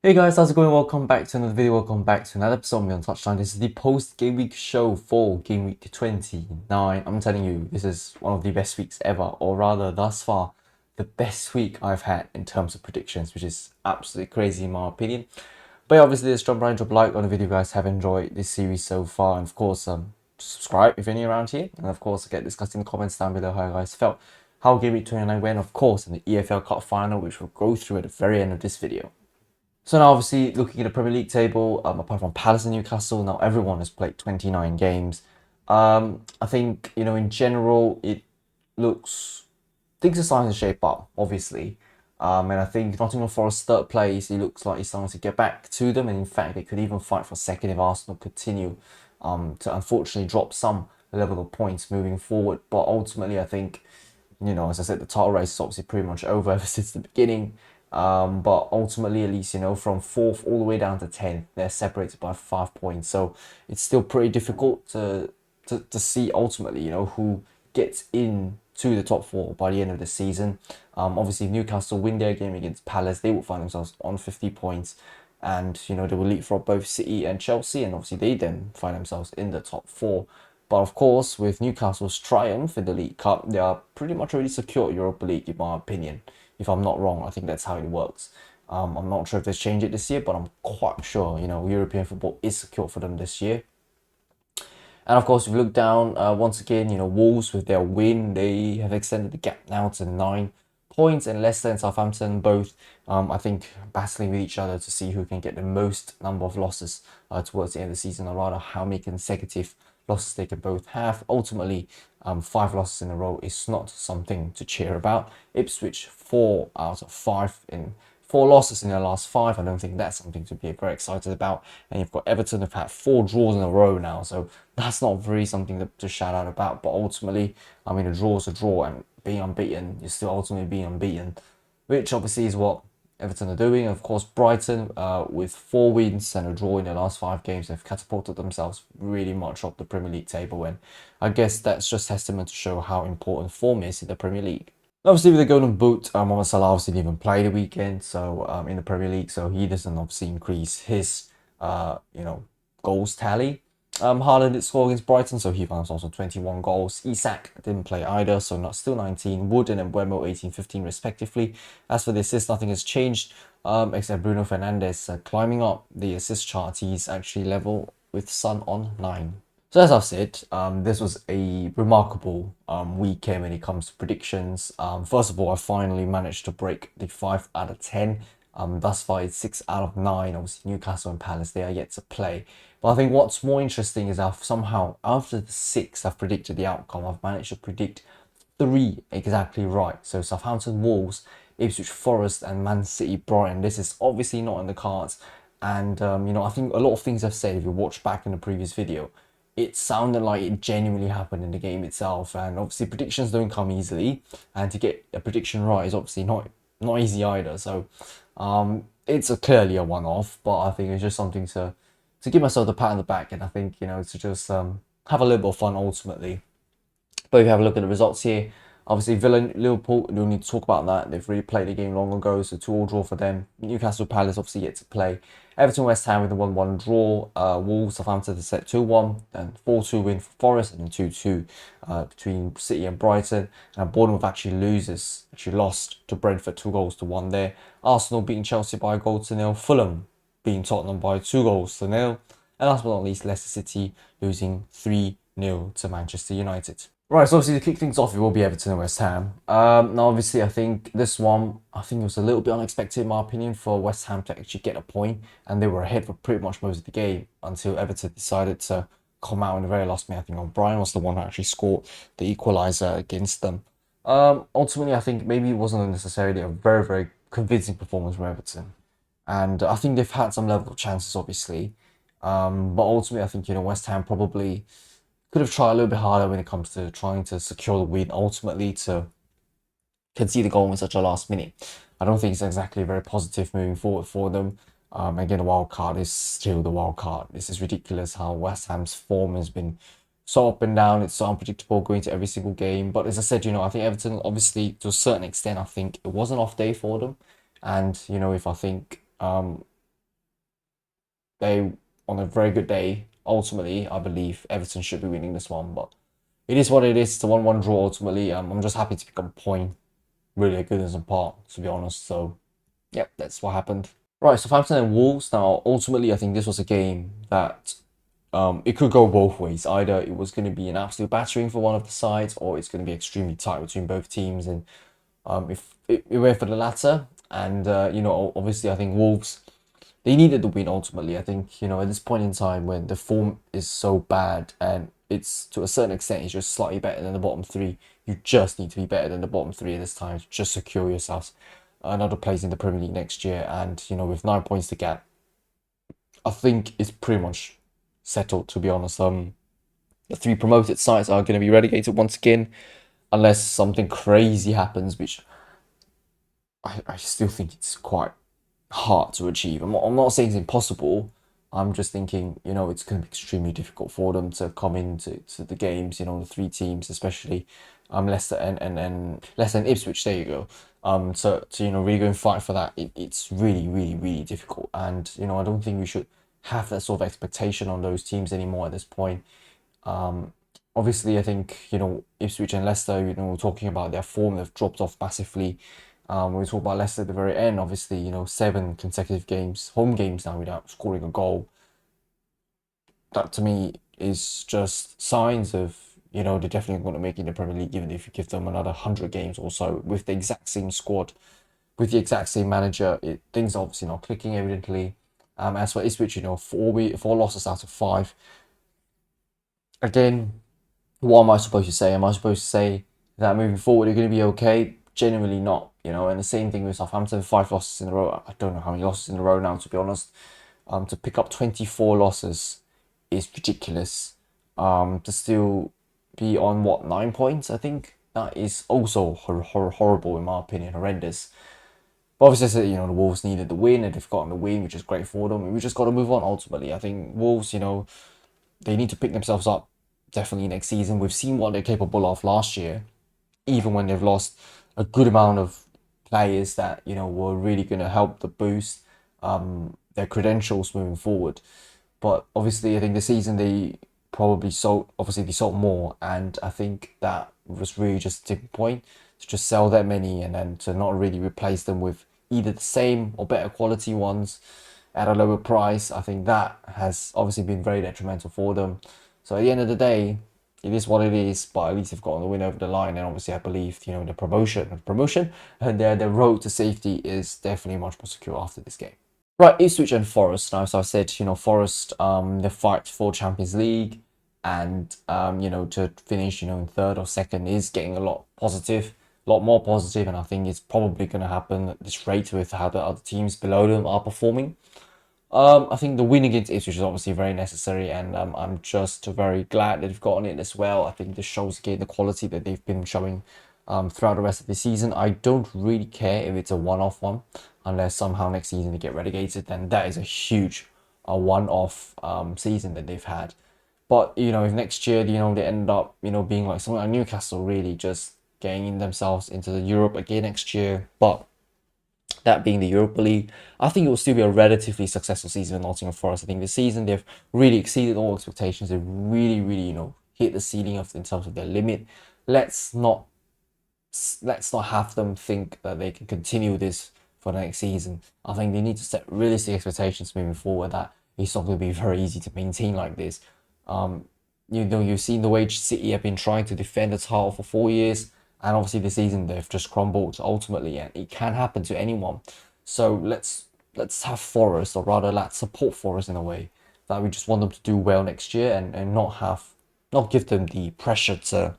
Hey guys, how's it going? Welcome back to another video. Welcome back to another episode of me on Touchline. This is the post-game week show for game week 29. I'm telling you, this is one of the best weeks ever, or rather, thus far, the best week I've had in terms of predictions, which is absolutely crazy in my opinion. But yeah, obviously, let's drop a like on the video, guys. Have enjoyed this series so far, and of course, subscribe if you're new around here, and of course, get discussing in the comments down below how you guys felt, how game week 29 went, of course, in the EFL Cup final, which we'll go through at the very end of this video. So now, obviously, looking at the Premier League table, apart from Palace and Newcastle, now everyone has played 29 games. I think, in general, things are starting to shape up, obviously. And I think Nottingham Forest third place, it looks like it's starting to get back to them. And in fact, they could even fight for second if Arsenal continue to unfortunately drop some level of points moving forward. But ultimately, I think, as I said, the title race is obviously pretty much over ever since the beginning. But ultimately, at least, from fourth all the way down to 10th, they're separated by 5 points. So it's still pretty difficult to see ultimately, who gets into the top four by the end of the season. Obviously, if Newcastle win their game against Palace, they will find themselves on 50 points. And, they will leapfrog both City and Chelsea. And obviously, they then find themselves in the top four. But of course, with Newcastle's triumph in the League Cup, they are pretty much already secured Europa League, in my opinion. If I'm not wrong, I think that's how it works. I'm not sure if they've changed it this year, but I'm quite sure, European football is secure for them this year. And of course, if you look down, once again, Wolves with their win, they have extended the gap now to 9 points, and Leicester and Southampton both, I think, battling with each other to see who can get the most number of losses towards the end of the season, or rather how many consecutive losses they can both have. Ultimately, 5 losses in a row is not something to cheer about. Ipswich, 4 out of 5 in 4 losses in their last 5. I don't think that's something to be very excited about. And you've got Everton have had 4 draws in a row now, so that's not really something to shout out about. But ultimately, I mean, a draw is a draw, and being unbeaten, you're still ultimately being unbeaten, which obviously is what Everton are doing. Of course, Brighton, with 4 wins and a draw in their last 5 games, have catapulted themselves really much up the Premier League table. And I guess that's just testament to show how important form is in the Premier League. Obviously, with the Golden Boot, Mohamed Salah obviously didn't even play the weekend, so in the Premier League, so he doesn't obviously increase his, goals tally. Haaland did score against Brighton, so he found also 21 goals. Isak didn't play either, so still 19. Wooden and Mbeumo 18, 15 respectively. As for the assists, nothing has changed, except Bruno Fernandes climbing up the assist chart. He's actually level with Son on 9. So as I've said, this was a remarkable weekend when it comes to predictions. First of all, I finally managed to break the 5 out of 10. Thus far, it's 6 out of 9. Obviously, Newcastle and Palace, they are yet to play. But I think what's more interesting is I've somehow, after the 6 I've predicted the outcome, I've managed to predict 3 exactly right. So Southampton, Wolves, Ipswich Forest, and Man City, Brighton. This is obviously not in the cards. And, I think a lot of things I've said, if you watch back in the previous video, it sounded like it genuinely happened in the game itself. And obviously predictions don't come easily, and to get a prediction right is obviously not easy either. So it's clearly a one-off, but I think it's just something to give myself the pat on the back, and I think, to just have a little bit of fun ultimately. But if you have a look at the results here, obviously Villa and Liverpool, we don't need to talk about that. They've really played the game long ago, so 2-2 draw for them. Newcastle Palace obviously yet to play. Everton West Ham with a 1-1 draw. Wolves Southampton to set 2-1, then 4-2 win for Forest, and then 2-2 between City and Brighton. And Bournemouth actually lost to Brentford 2-1 there. Arsenal beating Chelsea by a goal to nil. Fulham beating Tottenham by 2-0. And last but not least, Leicester City losing 3-0 to Manchester United. Right, so obviously to kick things off, it will be Everton and West Ham. Now, obviously, I think this one, it was a little bit unexpected, in my opinion, for West Ham to actually get a point, and they were ahead for pretty much most of the game until Everton decided to come out in the very last minute. I think O'Brien was the one who actually scored the equaliser against them. Ultimately, I think maybe it wasn't necessarily a very, very convincing performance from Everton, and I think they've had some level of chances, obviously, but ultimately, I think, West Ham probably could have tried a little bit harder when it comes to trying to secure the win, ultimately to concede the goal in such a last minute. I don't think it's exactly very positive moving forward for them. Again, the wild card is still the wild card. This is ridiculous how West Ham's form has been so up and down. It's so unpredictable going to every single game. But as I said, I think Everton, obviously, to a certain extent, I think it was an off day for them. And, if I think they, on a very good day, ultimately, I believe Everton should be winning this one. But it is what it is. It's a 1-1 draw ultimately. I'm just happy to pick up a point. Really a good as a part, to be honest. So, yep, that's what happened. Right, Southampton and Wolves. Now, ultimately, I think this was a game that it could go both ways. Either it was going to be an absolute battering for one of the sides, or it's going to be extremely tight between both teams. And if it went for the latter, and obviously, I think Wolves, they needed the win ultimately. I think, at this point in time when the form is so bad and it's to a certain extent it's just slightly better than the bottom three, you just need to be better than the bottom three at this time to just secure yourselves another place in the Premier League next year. And with 9 points to get, I think it's pretty much settled, to be honest. The three promoted sides are going to be relegated once again, unless something crazy happens, which I still think it's quite hard to achieve. I'm not saying it's impossible. I'm just thinking, it's going to be extremely difficult for them to come into the games, the three teams, especially Leicester and Leicester and Ipswich, there you go. To really go and fight for that, it's really, really, really difficult. And, I don't think we should have that sort of expectation on those teams anymore at this point. Obviously, I think, Ipswich and Leicester, we're talking about their form, they've dropped off massively. When we talk about Leicester at the very end, obviously, 7 consecutive games, home games now without scoring a goal. That to me is just signs of, they're definitely going to make it in the Premier League, even if you give them another 100 games or so with the exact same squad, with the exact same manager. Things are obviously not clicking, evidently. As for Ipswich, 4 losses out of 5. Again, what am I supposed to say? Am I supposed to say that moving forward you're going to be okay? Genuinely not, And the same thing with Southampton, 5 losses in a row. I don't know how many losses in a row now, to be honest. To pick up 24 losses is ridiculous. To still be on 9 points, I think that is also horrible in my opinion, horrendous. But obviously, the Wolves needed the win and they've gotten the win, which is great for them. We just got to move on ultimately. I think Wolves, they need to pick themselves up definitely next season. We've seen what they're capable of last year, even when they've lost a good amount of players that were really going to help the boost their credentials moving forward. But obviously, I think the season they probably sold. Obviously, they sold more, and I think that was really just a tipping point to just sell that many and then to not really replace them with either the same or better quality ones at a lower price. I think that has obviously been very detrimental for them. So at the end of the day, it is what it is, but at least they've gotten the win over the line. And obviously, I believe the promotion, and their road to safety is definitely much more secure after this game. Right, Ipswich and Forest. Now, so I said, Forest, the fight for Champions League, and to finish, in third or second is getting a lot more positive, and I think it's probably going to happen at this rate with how the other teams below them are performing. I think the win against Ipswich is obviously very necessary, and I'm just very glad that they've gotten it as well. I think this shows again the quality that they've been showing throughout the rest of the season. I don't really care if it's a one-off one, unless somehow next season they get relegated, then that is a huge one-off season that they've had. But if next year they end up being like something like Newcastle, really just getting themselves into the Europe again next year, but that being the Europa League, I think it will still be a relatively successful season in Nottingham Forest. I think this season they've really exceeded all expectations. They've really, really, hit the ceiling in terms of their limit. Let's not have them think that they can continue this for the next season. I think they need to set realistic expectations moving forward that it's not going to be very easy to maintain like this. You've seen the way City have been trying to defend the title for 4 years, and obviously this season they've just crumbled ultimately, and it can happen to anyone. So let's have Forest, or rather let's support Forest in a way that we just want them to do well next year, and not give them the pressure to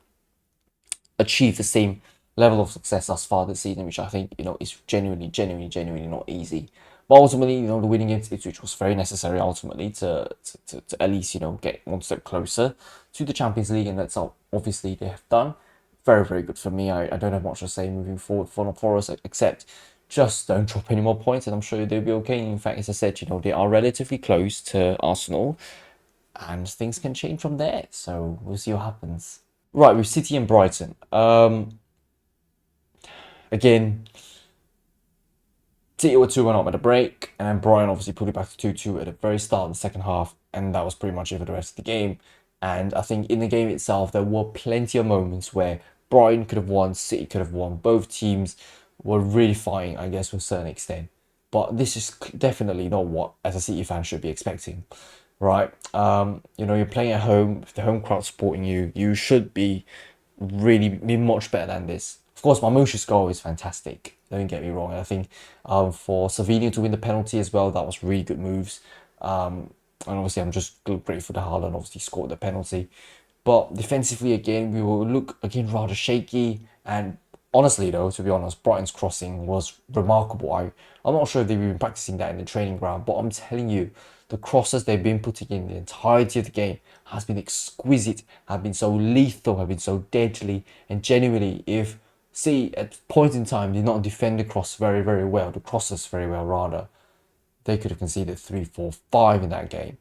achieve the same level of success thus far this season, which I think is genuinely not easy. But ultimately, the winning against Ipswich was very necessary ultimately to at least get one step closer to the Champions League, and that's obviously they have done. Very, very good for me. I don't have much to say moving forward for Forest except just don't drop any more points, and I'm sure they'll be okay. In fact, as I said, they are relatively close to Arsenal, and things can change from there. So we'll see what happens. Right, with City and Brighton. Again, City were 2-1 up at the break, and then Brighton obviously put it back to 2-2 at the very start of the second half, and that was pretty much it for the rest of the game. And I think in the game itself, there were plenty of moments where Brighton could have won, City could have won. Both teams were really fighting, I guess, to a certain extent. But this is definitely not what, as a City fan, should be expecting, right? You're playing at home, with the home crowd supporting you. You should be much better than this. Of course, Marmoush's goal is fantastic. Don't get me wrong. I think for Savinho to win the penalty as well, that was really good moves. And obviously, I'm just grateful that Haaland obviously scored the penalty. But defensively, again, we will look again rather shaky. And honestly, though, to be honest, Brighton's crossing was remarkable. I'm not sure if they've been practicing that in the training ground, but I'm telling you, the crosses they've been putting in the entirety of the game has been exquisite, have been so lethal, have been so deadly, and genuinely, if at points in time did not defend the cross very, very well, the crosses very well rather, they could have conceded 3, 4, 5 in that game.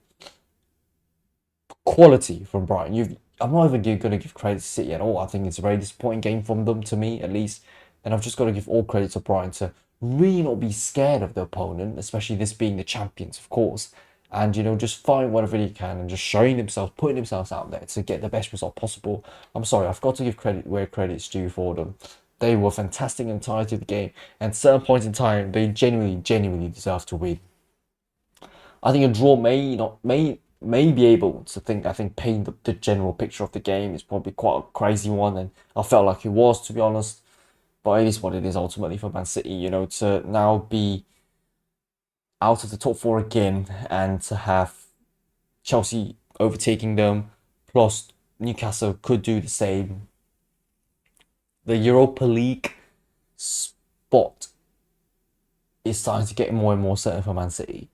Quality from Brighton. I'm not even going to give credit to City at all. I think it's a very disappointing game from them, to me at least. And I've just got to give all credit to Brighton to really not be scared of the opponent, especially this being the champions, of course. And, just find whatever they can and just showing themselves, putting themselves out there to get the best result possible. I'm sorry, I've got to give credit where credit's due for them. They were fantastic in the entirety of the game. And at certain points in time, they genuinely deserve to win. I think a draw may be able to I think paint the general picture of the game is probably quite a crazy one, and I felt like it was, to be honest. But it is what it is ultimately for Man City, to now be out of the top four again and to have Chelsea overtaking them, plus Newcastle could do the same. The Europa League spot is starting to get more and more certain for Man City.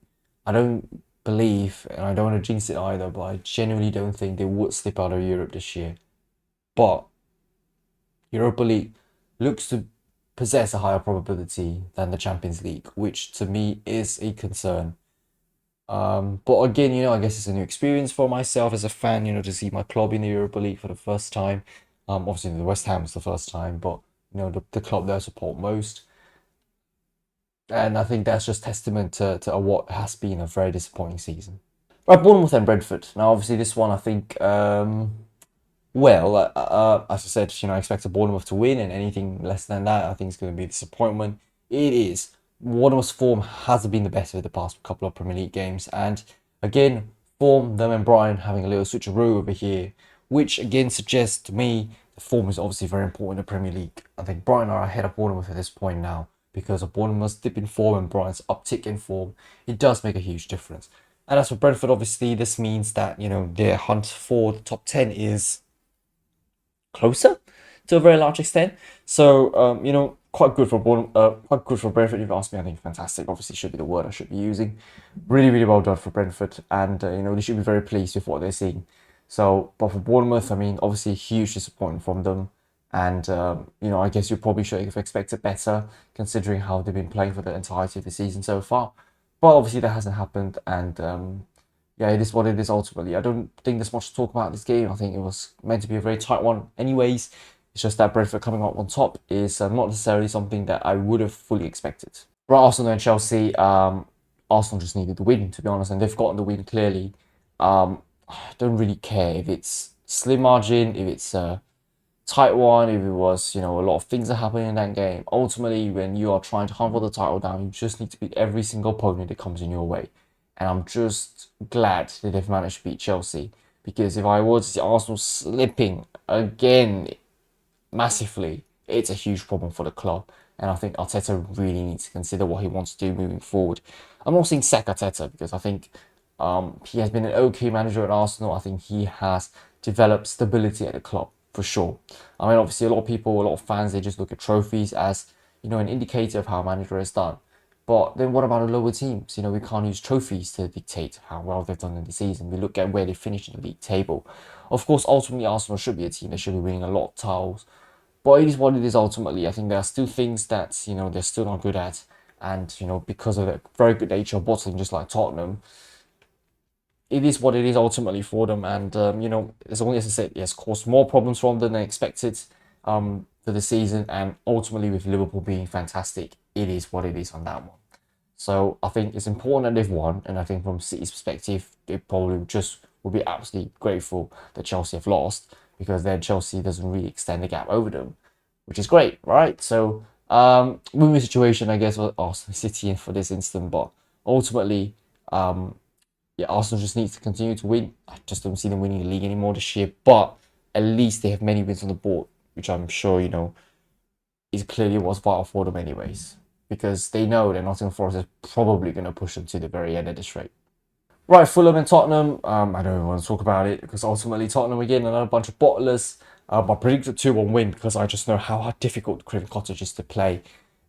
I don't believe, and I don't want to jinx it either, but I genuinely don't think they would slip out of Europe this year. But Europa League looks to possess a higher probability than the Champions League, which to me is a concern. But again, I guess it's a new experience for myself as a fan, to see my club in the Europa League for the first time. Obviously, the West Ham is the first time, but the club that I support most. And I think that's just testament to what has been a very disappointing season. Right, Bournemouth and Brentford. Now, obviously, this one I think, as I said, I expect Bournemouth to win, and anything less than that, I think is going to be a disappointment. It is. Bournemouth's form hasn't been the best of the past couple of Premier League games, and again, them and Brian having a little switcheroo over here, which again suggests to me the form is obviously very important in the Premier League. I think Brighton are ahead of Bournemouth at this point now because of Bournemouth's dip in form and Brighton's uptick in form. It does make a huge difference. And as for Brentford, obviously, this means that, their hunt for the top 10 is closer to a very large extent. So, quite good for quite good for Brentford. If you ask me, I think fantastic. Obviously, should be the word I should be using. Really, really well done for Brentford, and they should be very pleased with what they're seeing. So, but for Bournemouth, I mean, obviously, huge disappointment from them, and I guess you probably should have expected better considering how they've been playing for the entirety of the season so far. But obviously, that hasn't happened, and yeah, it is what it is ultimately. I don't think there's much to talk about this game. I think it was meant to be a very tight one anyways. It's just that Brentford coming up on top is not necessarily something that I would have fully expected. Right, Arsenal and Chelsea. Arsenal just needed the win, to be honest, and they've gotten the win clearly. I don't really care if it's slim margin, if it's a tight one, if it was, a lot of things are happening in that game. Ultimately, when you are trying to hunt for the title down, you just need to beat every single opponent that comes in your way. And I'm just glad that they've managed to beat Chelsea. Because if I were to see Arsenal slipping again massively, it's a huge problem for the club. And I think Arteta really needs to consider what he wants to do moving forward. I'm not saying sack Arteta because I think he has been an okay manager at Arsenal. I think he has developed stability at the club for sure. I mean, obviously, a lot of people, a lot of fans, they just look at trophies as an indicator of how a manager has done. But then what about the lower teams? We can't use trophies to dictate how well they've done in the season. We look at where they finished in the league table. Of course, ultimately, Arsenal should be a team that should be winning a lot of titles. But it is what it is ultimately. I think there are still things that, they're still not good at. And, because of the very good nature of bottling, just like Tottenham, it is what it is ultimately for them. And, as long as I said, yes, caused more problems for them than they expected for the season. And ultimately, with Liverpool being fantastic, it is what it is on that one. So I think it's important that they've won, and I think from City's perspective, they probably just will be absolutely grateful that Chelsea have lost, because then Chelsea doesn't really extend the gap over them, which is great, right? So win-win situation, I guess, for Arsenal City for this instant, but ultimately, yeah, Arsenal just needs to continue to win. I just don't see them winning the league anymore this year, but at least they have many wins on the board, which I'm sure is clearly what's vital for them anyways, because they know that Nottingham Forest is probably going to push them to the very end at this rate. Right, Fulham and Tottenham. I don't even want to talk about it, because ultimately Tottenham again another bunch of bottlers. I predicted 2-1 win because I just know how difficult Craven Cottage is to play,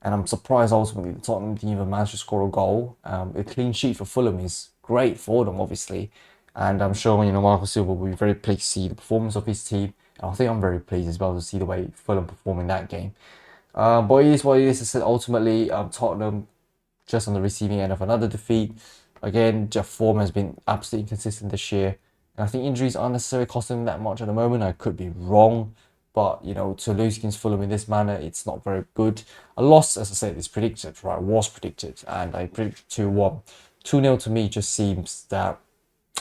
and I'm surprised ultimately that Tottenham didn't even manage to score a goal. A clean sheet for Fulham is great for them, obviously, and I'm sure Marco Silva will be very pleased to see the performance of his team, and I think I'm very pleased as well to see the way Fulham perform in that game. But it is what it is. I said ultimately, Tottenham just on the receiving end of another defeat. Again, Jeff form has been absolutely inconsistent this year. And I think injuries aren't necessarily costing them that much at the moment. I could be wrong. But, to lose against Fulham in this manner, it's not very good. A loss, as I said, is predicted, right? Was predicted. And I predicted 2-1. 2-0 to me just seems that,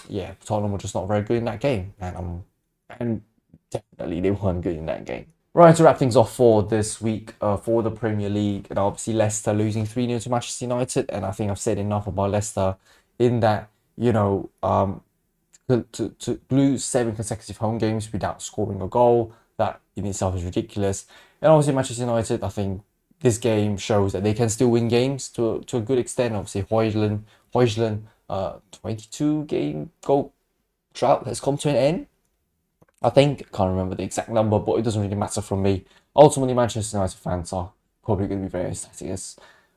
yeah, Tottenham were just not very good in that game. And definitely they weren't good in that game. Right, to wrap things off for this week for the Premier League, and obviously Leicester losing 3-0 to Manchester United, and I think I've said enough about Leicester in that, to lose 7 consecutive home games without scoring a goal, that in itself is ridiculous. And obviously Manchester United, I think this game shows that they can still win games to a good extent. Obviously Højlund, 22 game goal drought has come to an end. I think, can't remember the exact number, but it doesn't really matter from me. Ultimately, Manchester United fans are probably going to be very ecstatic,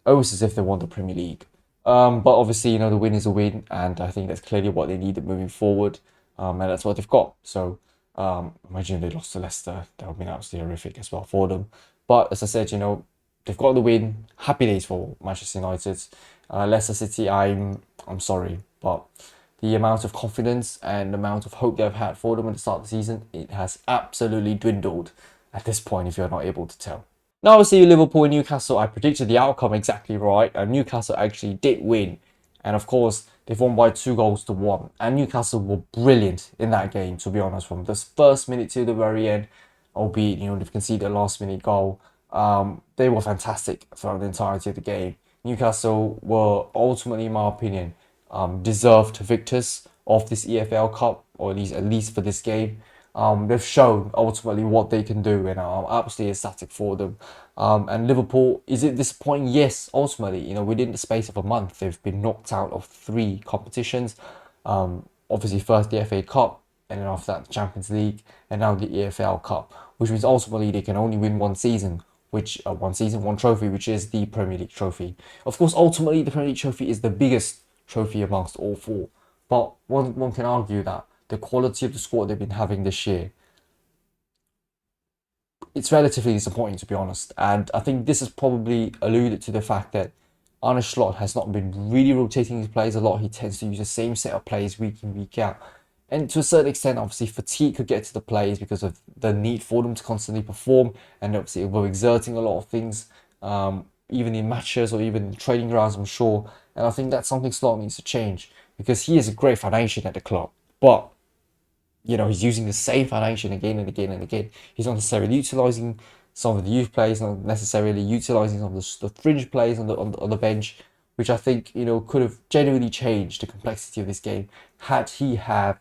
almost as if they won the Premier League. But obviously, the win is a win, and I think that's clearly what they needed moving forward, and that's what they've got. So, imagine if they lost to Leicester, that would have been absolutely horrific as well for them. But as I said, they've got the win. Happy days for Manchester United. Leicester City, I'm sorry, but the amount of confidence and the amount of hope they've had for them at the start of the season, it has absolutely dwindled at this point, if you're not able to tell. Now, obviously, Liverpool and Newcastle, I predicted the outcome exactly right, and Newcastle actually did win. And of course, they've won by 2-1. And Newcastle were brilliant in that game, to be honest, from the first minute to the very end, albeit, they've conceded a last minute goal. They were fantastic throughout the entirety of the game. Newcastle were ultimately, in my opinion, deserved victors of this EFL Cup, or at least for this game. They've shown ultimately what they can do, and I'm absolutely ecstatic for them. And Liverpool, is it disappointing? Yes, ultimately, within the space of a month, they've been knocked out of 3 competitions. Obviously, first the FA Cup, and then after that the Champions League, and now the EFL Cup, which means ultimately they can only win one season, one trophy, which is the Premier League trophy. Of course, ultimately the Premier League trophy is the biggest trophy amongst all 4. But one can argue that the quality of the squad they've been having this year, it's relatively disappointing, to be honest. And I think this has probably alluded to the fact that Arne Slot has not been really rotating his players a lot. He tends to use the same set of players week in, week out. And to a certain extent, obviously, fatigue could get to the players because of the need for them to constantly perform. And obviously, we're exerting a lot of things, even in matches or even in training grounds, I'm sure. And I think that's something Slot needs to change, because he is a great foundation at the club. But he's using the same foundation again and again and again. He's not necessarily utilising some of the youth players, not necessarily utilising some of the fringe players on the bench, which I think could have genuinely changed the complexity of this game had he had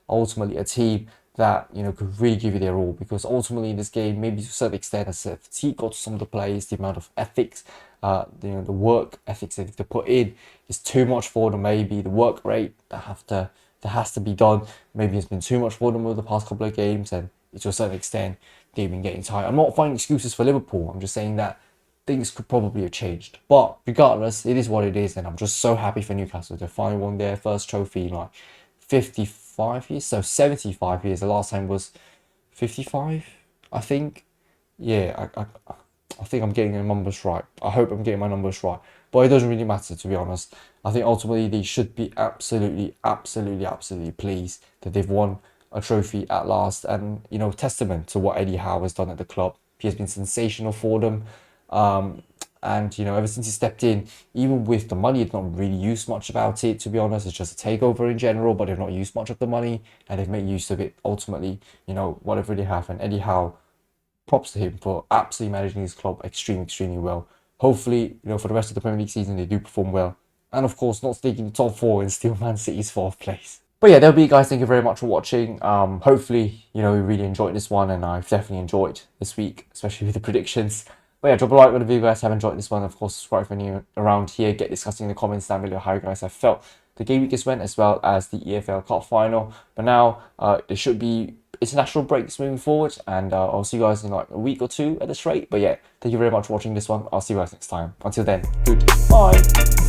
ultimately a team that could really give you their all. Because ultimately in this game, maybe to a certain extent, as I said, fatigue got to some of the players, the amount of ethics, the work ethics that they put in is too much for them. Maybe the work rate that has to be done maybe has been too much for them over the past couple of games, and to a certain extent they've been getting tired. I'm not finding excuses for Liverpool. I'm just saying that things could probably have changed. But regardless, it is what it is, and I'm just so happy for Newcastle to finally won their first trophy in like 55 years. So 75 years. The last time was 55, I think. Yeah, I think I'm getting the numbers right. I hope I'm getting my numbers right. But it doesn't really matter, to be honest. I think ultimately they should be absolutely pleased that they've won a trophy at last. And, testament to what Eddie Howe has done at the club. He has been sensational for them. And you know, ever since he stepped in, even with the money, they've not really used much about it, to be honest. It's just a takeover in general, but they've not used much of the money, and they've made use of it ultimately, you know, whatever they have. And Eddie Howe, props to him for absolutely managing his club extremely well. Hopefully, you know, for the rest of the Premier League season, they do perform well. And of course, not sneaking the top four and steal Man City's fourth place. But yeah, that'll be it, guys. Thank you very much for watching. Hopefully, you know, you really enjoyed this one, and I've definitely enjoyed this week, especially with the predictions. But yeah, drop a like if you guys have enjoyed this one. Of course, subscribe if you're new around here. Get discussing in the comments down below how you guys have felt the game week just went, as well as the EFL Cup final. But now, there should be international breaks moving forward, and I'll see you guys in like a week or two at this rate. But yeah, thank you very much for watching this one. I'll see you guys next time. Until then, goodbye.